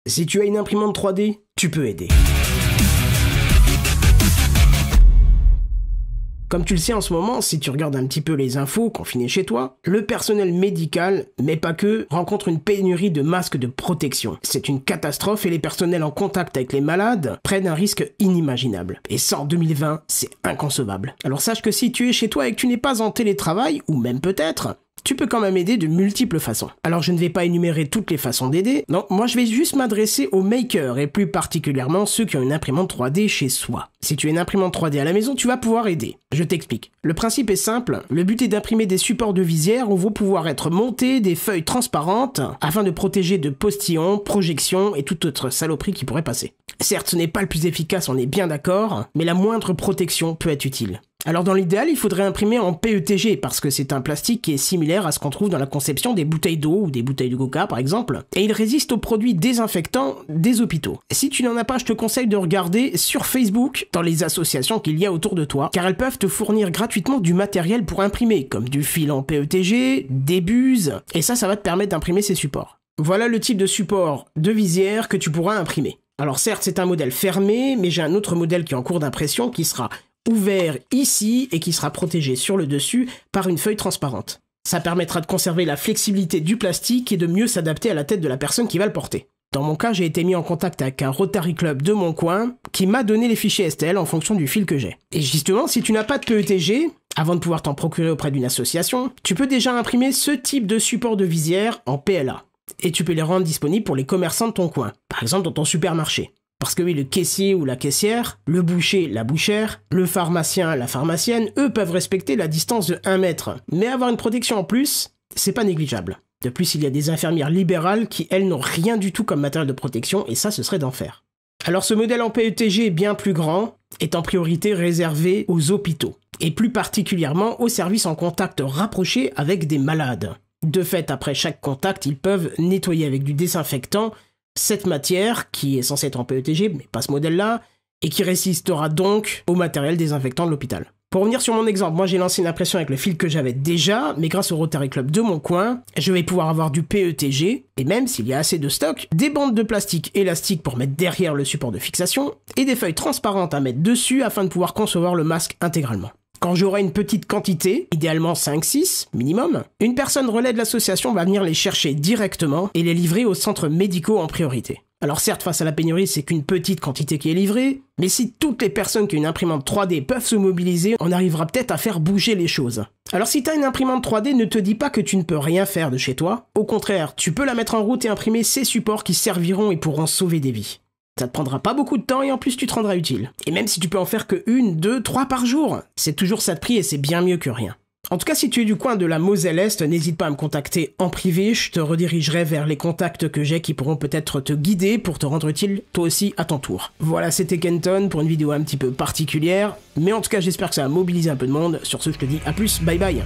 Si tu as une imprimante 3D, tu peux aider. Comme tu le sais en ce moment, si tu regardes un petit peu les infos confinées chez toi, le personnel médical, mais pas que, rencontre une pénurie de masques de protection. C'est une catastrophe et les personnels en contact avec les malades prennent un risque inimaginable. Et ça en 2020, c'est inconcevable. Alors sache que si tu es chez toi et que tu n'es pas en télétravail, ou même peut-être, tu peux quand même aider de multiples façons. Alors je ne vais pas énumérer toutes les façons d'aider, non, moi je vais juste m'adresser aux makers et plus particulièrement ceux qui ont une imprimante 3D chez soi. Si tu as une imprimante 3D à la maison, tu vas pouvoir aider. Je t'explique. Le principe est simple, le but est d'imprimer des supports de visière où vont pouvoir être montés des feuilles transparentes afin de protéger de postillons, projections et toute autre saloperie qui pourrait passer. Certes, ce n'est pas le plus efficace, on est bien d'accord, mais la moindre protection peut être utile. Alors dans l'idéal, il faudrait imprimer en PETG parce que c'est un plastique qui est similaire à ce qu'on trouve dans la conception des bouteilles d'eau ou des bouteilles de coca par exemple, et il résiste aux produits désinfectants des hôpitaux. Si tu n'en as pas, je te conseille de regarder sur Facebook dans les associations qu'il y a autour de toi, car elles peuvent te fournir gratuitement du matériel pour imprimer, comme du fil en PETG, des buses, et ça va te permettre d'imprimer ces supports. Voilà le type de support de visière que tu pourras imprimer. Alors certes, c'est un modèle fermé, mais j'ai un autre modèle qui est en cours d'impression qui sera ouvert ici et qui sera protégé sur le dessus par une feuille transparente. Ça permettra de conserver la flexibilité du plastique et de mieux s'adapter à la tête de la personne qui va le porter. Dans mon cas, j'ai été mis en contact avec un Rotary Club de mon coin qui m'a donné les fichiers STL en fonction du fil que j'ai. Et justement, si tu n'as pas de PETG, avant de pouvoir t'en procurer auprès d'une association, tu peux déjà imprimer ce type de support de visière en PLA. Et tu peux les rendre disponibles pour les commerçants de ton coin, par exemple dans ton supermarché. Parce que oui, le caissier ou la caissière, le boucher, la bouchère, le pharmacien, la pharmacienne, eux peuvent respecter la distance de 1 mètre. Mais avoir une protection en plus, c'est pas négligeable. De plus, il y a des infirmières libérales qui, elles, n'ont rien du tout comme matériel de protection, et ça, ce serait d'enfer. Alors ce modèle en PETG bien plus grand est en priorité réservé aux hôpitaux, et plus particulièrement aux services en contact rapproché avec des malades. De fait, après chaque contact, ils peuvent nettoyer avec du désinfectant cette matière, qui est censée être en PETG, mais pas ce modèle-là, et qui résistera donc au matériel désinfectant de l'hôpital. Pour revenir sur mon exemple, moi j'ai lancé une impression avec le fil que j'avais déjà, mais grâce au Rotary Club de mon coin, je vais pouvoir avoir du PETG, et même s'il y a assez de stock, des bandes de plastique élastique pour mettre derrière le support de fixation, et des feuilles transparentes à mettre dessus afin de pouvoir concevoir le masque intégralement. Quand j'aurai une petite quantité, idéalement 5-6 minimum, une personne relais de l'association va venir les chercher directement et les livrer aux centres médicaux en priorité. Alors certes, face à la pénurie, c'est qu'une petite quantité qui est livrée, mais si toutes les personnes qui ont une imprimante 3D peuvent se mobiliser, on arrivera peut-être à faire bouger les choses. Alors si tu as une imprimante 3D, ne te dis pas que tu ne peux rien faire de chez toi. Au contraire, tu peux la mettre en route et imprimer ces supports qui serviront et pourront sauver des vies. Ça te prendra pas beaucoup de temps et en plus tu te rendras utile. Et même si tu peux en faire que 1, 2, 3 par jour, c'est toujours ça de prix et c'est bien mieux que rien. En tout cas, si tu es du coin de la Moselle-Est, n'hésite pas à me contacter en privé, je te redirigerai vers les contacts que j'ai qui pourront peut-être te guider pour te rendre utile toi aussi à ton tour. Voilà, c'était Kenton pour une vidéo un petit peu particulière, mais en tout cas j'espère que ça a mobilisé un peu de monde. Sur ce, je te dis à plus, bye bye.